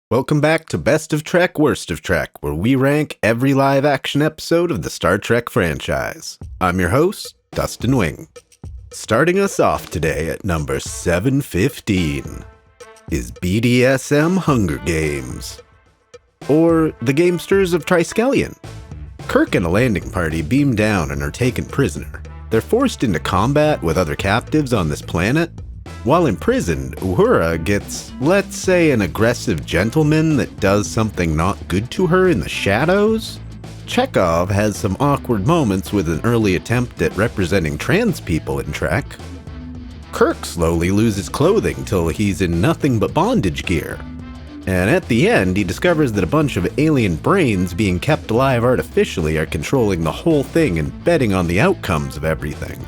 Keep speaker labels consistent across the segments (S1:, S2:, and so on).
S1: Welcome back to Best of Trek, Worst of Trek, where we rank every live-action episode of the Star Trek franchise. I'm your host, Dustin Wing. Starting us off today at number 715 is BDSM Hunger Games, or The Gamesters of Triskelion. Kirk and a landing party beam down and are taken prisoner. They're forced into combat with other captives on this planet. While imprisoned, Uhura gets, let's say, an aggressive gentleman that does something not good to her in the shadows. Chekhov has some awkward moments with an early attempt at representing trans people in Trek. Kirk slowly loses clothing till he's in nothing but bondage gear. And at the end, he discovers that a bunch of alien brains being kept alive artificially are controlling the whole thing and betting on the outcomes of everything.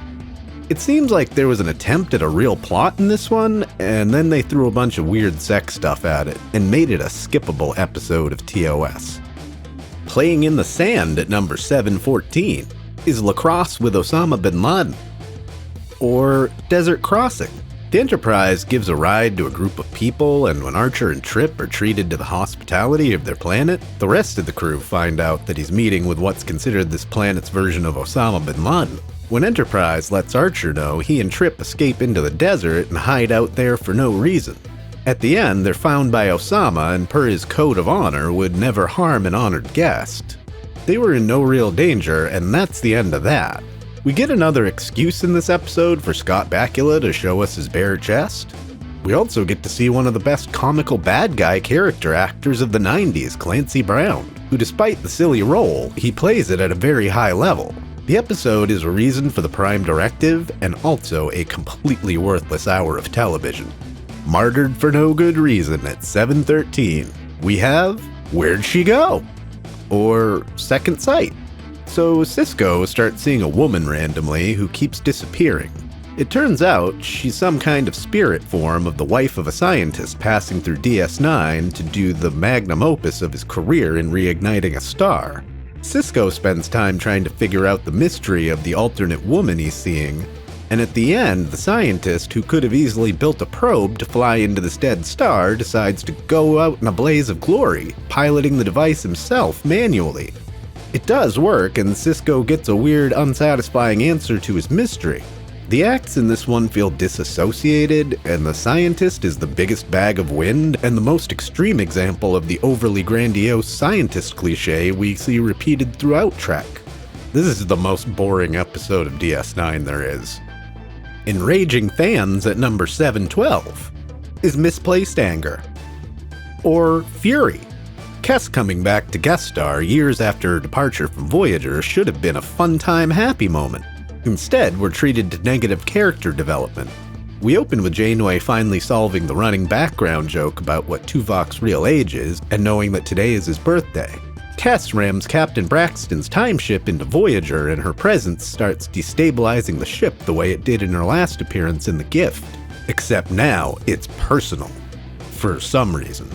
S1: It seems like there was an attempt at a real plot in this one, and then they threw a bunch of weird sex stuff at it and made it a skippable episode of TOS. Playing in the Sand at number 714 is Lacrosse with Osama bin Laden, or Desert Crossing. The Enterprise gives a ride to a group of people, and when Archer and Trip are treated to the hospitality of their planet, the rest of the crew find out that he's meeting with what's considered this planet's version of Osama bin Laden. When Enterprise lets Archer know, he and Trip escape into the desert and hide out there for no reason. At the end, they're found by Osama, and per his code of honor, would never harm an honored guest. They were in no real danger, and that's the end of that. We get another excuse in this episode for Scott Bakula to show us his bare chest. We also get to see one of the best comical bad guy character actors of the 90s, Clancy Brown, who despite the silly role, he plays it at a very high level. The episode is a reason for the Prime Directive, and also a completely worthless hour of television. Martyred for no good reason at 713, we have Where'd She Go? Or Second Sight. So Sisko starts seeing a woman randomly who keeps disappearing. It turns out she's some kind of spirit form of the wife of a scientist passing through DS9 to do the magnum opus of his career in reigniting a star. Sisko spends time trying to figure out the mystery of the alternate woman he's seeing, and at the end, the scientist, who could have easily built a probe to fly into this dead star, decides to go out in a blaze of glory, piloting the device himself manually. It does work, and Sisko gets a weird, unsatisfying answer to his mystery. The acts in this one feel disassociated, and the scientist is the biggest bag of wind and the most extreme example of the overly grandiose scientist cliché we see repeated throughout Trek. This is the most boring episode of DS9 there is. Enraging fans at number 712 is Misplaced Anger, or Fury. Kes coming back to guest star years after her departure from Voyager should have been a fun-time happy moment. Instead, we're treated to negative character development. We open with Janeway finally solving the running background joke about what Tuvok's real age is, and knowing that today is his birthday. Kes rams Captain Braxton's time ship into Voyager, and her presence starts destabilizing the ship the way it did in her last appearance in The Gift. Except now, it's personal. For some reason.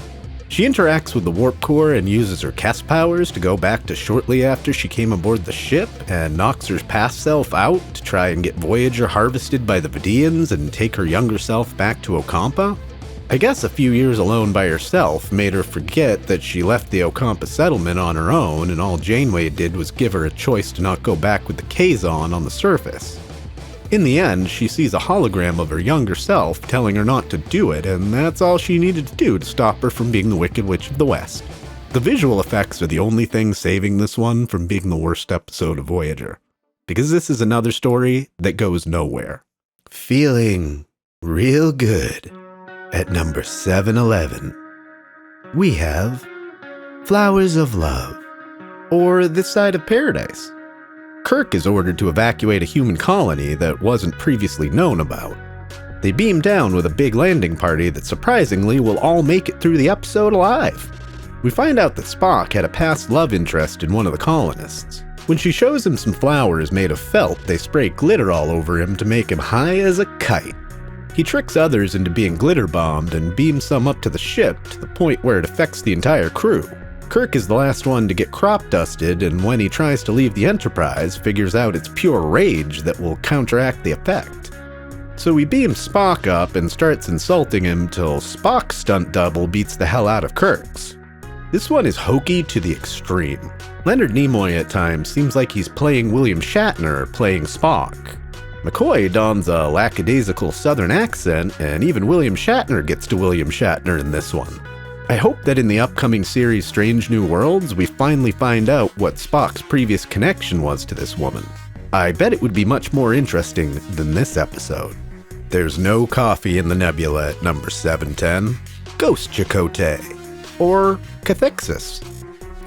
S1: She interacts with the warp core and uses her Kes powers to go back to shortly after she came aboard the ship, and knocks her past self out to try and get Voyager harvested by the Vidians and take her younger self back to Ocampa. I guess a few years alone by herself made her forget that she left the Ocampa settlement on her own, and all Janeway did was give her a choice to not go back with the Kazon on the surface. In the end, she sees a hologram of her younger self telling her not to do it, and that's all she needed to do to stop her from being the Wicked Witch of the West. The visual effects are the only thing saving this one from being the worst episode of Voyager, because this is another story that goes nowhere. Feeling real good at number 711, we have Flowers of Love, or This Side of Paradise. Kirk is ordered to evacuate a human colony that wasn't previously known about. They beam down with a big landing party that surprisingly will all make it through the episode alive. We find out that Spock had a past love interest in one of the colonists. When she shows him some flowers made of felt, they spray glitter all over him to make him high as a kite. He tricks others into being glitter bombed and beams some up to the ship to the point where it affects the entire crew. Kirk is the last one to get crop dusted, and when he tries to leave the Enterprise, figures out it's pure rage that will counteract the effect. So he beams Spock up and starts insulting him till Spock's stunt double beats the hell out of Kirk's. This one is hokey to the extreme. Leonard Nimoy at times seems like he's playing William Shatner playing Spock. McCoy dons a lackadaisical southern accent, and even William Shatner gets to William Shatner in this one. I hope that in the upcoming series Strange New Worlds, we finally find out what Spock's previous connection was to this woman. I bet it would be much more interesting than this episode. There's no coffee in the nebula at number 710. Ghost Chakotay. Or Cathexis.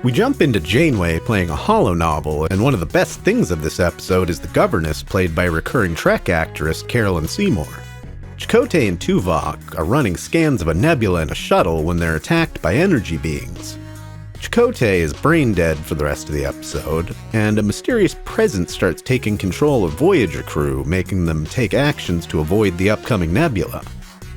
S1: We jump into Janeway playing a holo novel, and one of the best things of this episode is the governess played by recurring Trek actress Carolyn Seymour. Chakotay and Tuvok are running scans of a nebula in a shuttle when they're attacked by energy beings. Chakotay is brain dead for the rest of the episode, and a mysterious presence starts taking control of Voyager crew, making them take actions to avoid the upcoming nebula.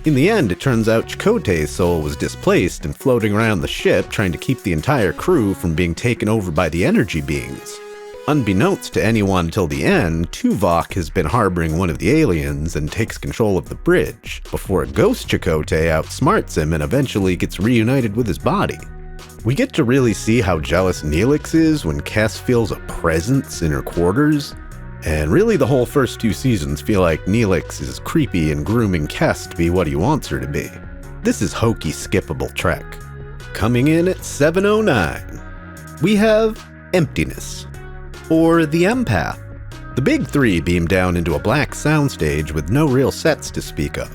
S1: In the end, it turns out Chakotay's soul was displaced and floating around the ship trying to keep the entire crew from being taken over by the energy beings. Unbeknownst to anyone till the end, Tuvok has been harboring one of the aliens and takes control of the bridge, before a ghost Chakotay outsmarts him and eventually gets reunited with his body. We get to really see how jealous Neelix is when Kes feels a presence in her quarters, and really the whole first 2 seasons feel like Neelix is creepy and grooming Kes to be what he wants her to be. This is hokey skippable Trek. Coming in at 709, we have Emptiness, or The Empath. The big 3 beam down into a black soundstage with no real sets to speak of.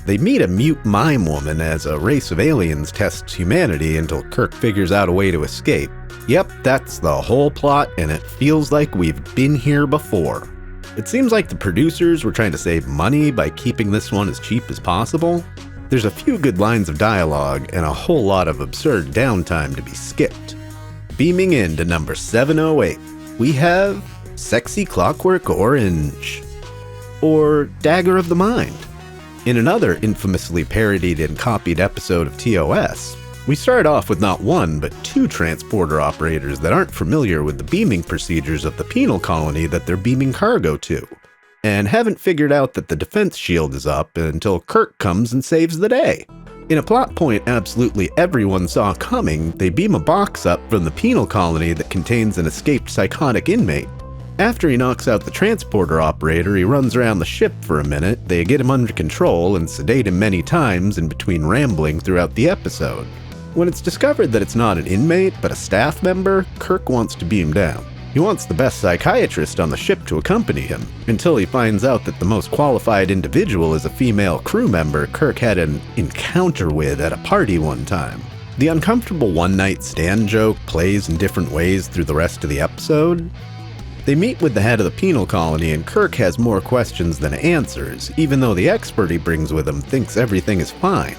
S1: They meet a mute mime woman as a race of aliens tests humanity until Kirk figures out a way to escape. Yep, that's the whole plot, and it feels like we've been here before. It seems like the producers were trying to save money by keeping this one as cheap as possible. There's a few good lines of dialogue and a whole lot of absurd downtime to be skipped. Beaming into number 708, we have Sexy Clockwork Orange, or Dagger of the Mind. In another infamously parodied and copied episode of TOS, we start off with not 1 but 2 transporter operators that aren't familiar with the beaming procedures of the penal colony that they're beaming cargo to, and haven't figured out that the defense shield is up until Kirk comes and saves the day. In a plot point absolutely everyone saw coming, they beam a box up from the penal colony that contains an escaped psychotic inmate. After he knocks out the transporter operator, he runs around the ship for a minute, they get him under control and sedate him many times in between rambling throughout the episode. When it's discovered that it's not an inmate, but a staff member, Kirk wants to beam down. He wants the best psychiatrist on the ship to accompany him, until he finds out that the most qualified individual is a female crew member Kirk had an encounter with at a party one time. The uncomfortable one-night stand joke plays in different ways through the rest of the episode. They meet with the head of the penal colony, and Kirk has more questions than answers, even though the expert he brings with him thinks everything is fine.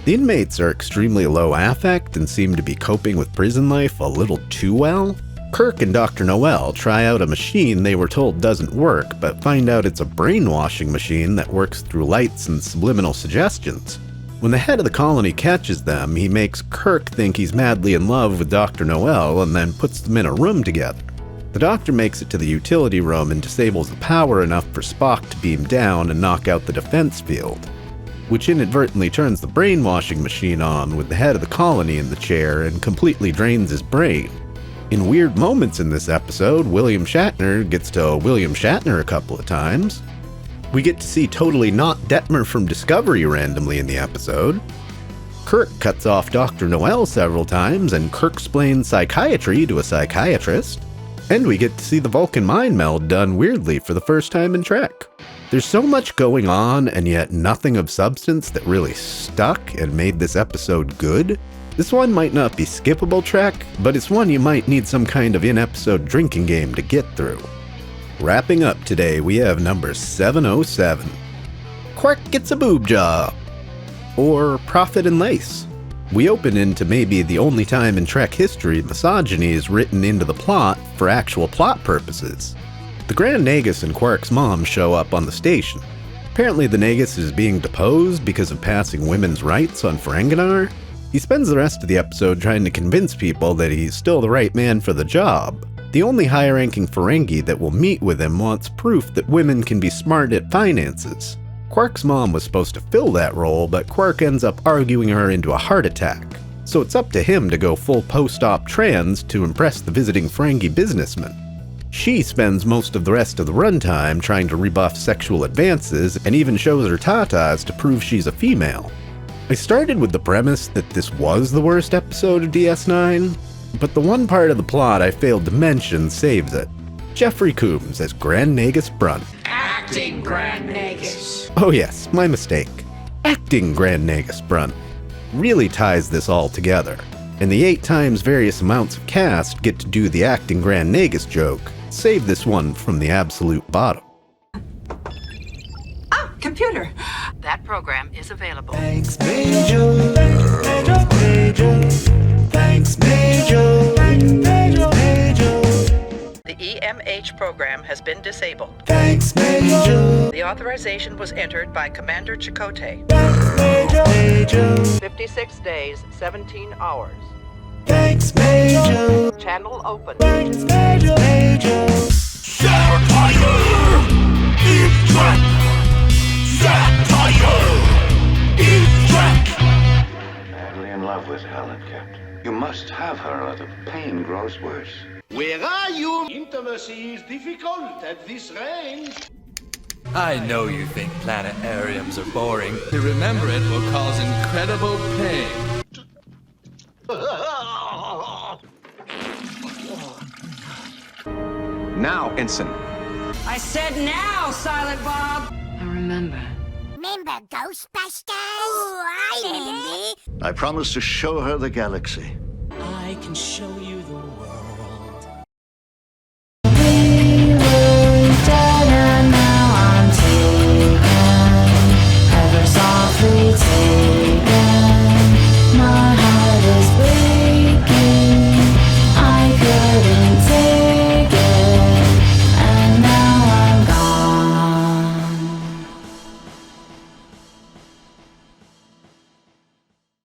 S1: The inmates are extremely low affect and seem to be coping with prison life a little too well. Kirk and Dr. Noel try out a machine they were told doesn't work, but find out it's a brainwashing machine that works through lights and subliminal suggestions. When the head of the colony catches them, he makes Kirk think he's madly in love with Dr. Noel and then puts them in a room together. The doctor makes it to the utility room and disables the power enough for Spock to beam down and knock out the defense field, which inadvertently turns the brainwashing machine on with the head of the colony in the chair and completely drains his brain. In weird moments in this episode, William Shatner gets to William Shatner a couple of times. We get to see Totally Not Detmer from Discovery randomly in the episode. Kirk cuts off Dr. Noel several times, and Kirk-splains psychiatry to a psychiatrist. And we get to see the Vulcan mind meld done weirdly for the first time in Trek. There's so much going on, and yet nothing of substance that really stuck and made this episode good. This one might not be skippable Trek, but it's one you might need some kind of in-episode drinking game to get through. Wrapping up today, we have number 707. Quark Gets a Boob Job, or Profit and Lace. We open into maybe the only time in Trek history misogyny is written into the plot for actual plot purposes. The Grand Nagus and Quark's mom show up on the station. Apparently the Nagus is being deposed because of passing women's rights on Ferenginar. He spends the rest of the episode trying to convince people that he's still the right man for the job. The only high-ranking Ferengi that will meet with him wants proof that women can be smart at finances. Quark's mom was supposed to fill that role, but Quark ends up arguing her into a heart attack. So it's up to him to go full post-op trans to impress the visiting Ferengi businessman. She spends most of the rest of the runtime trying to rebuff sexual advances and even shows her tatas to prove she's a female. I started with the premise that this was the worst episode of DS9, but the one part of the plot I failed to mention saves it. Jeffrey Combs as Grand Nagus Brunt.
S2: Acting Grand Nagus.
S1: Oh yes, my mistake. Acting Grand Nagus Brunt really ties this all together, and the 8 times various amounts of cast get to do the acting Grand Nagus joke, save this one from the absolute bottom.
S2: Ah, computer.
S3: That program is available.
S4: Thanks, Majel. Majel. Thanks, Majel. Majel.
S3: The EMH program has been disabled.
S4: Thanks, Majel.
S3: The authorization was entered by Commander Chakotay.
S4: Majel.
S3: 56 days, 17 hours.
S4: Thanks, Majel.
S3: Channel open.
S4: Thanks, Majel.
S5: Satire In Trek! Satire In Trek!
S6: Madly in love with Helen, Captain. You must have her or the pain grows worse.
S5: Where are you? Intimacy is difficult at this range.
S7: I know you think planetariums are boring. To remember it will cause incredible pain.
S8: Now, Ensign.
S2: I said now, Silent Bob.
S3: I remember.
S9: Remember Ghostbusters? Oh, I remember.
S5: I promised to show her the galaxy.
S2: I can show you the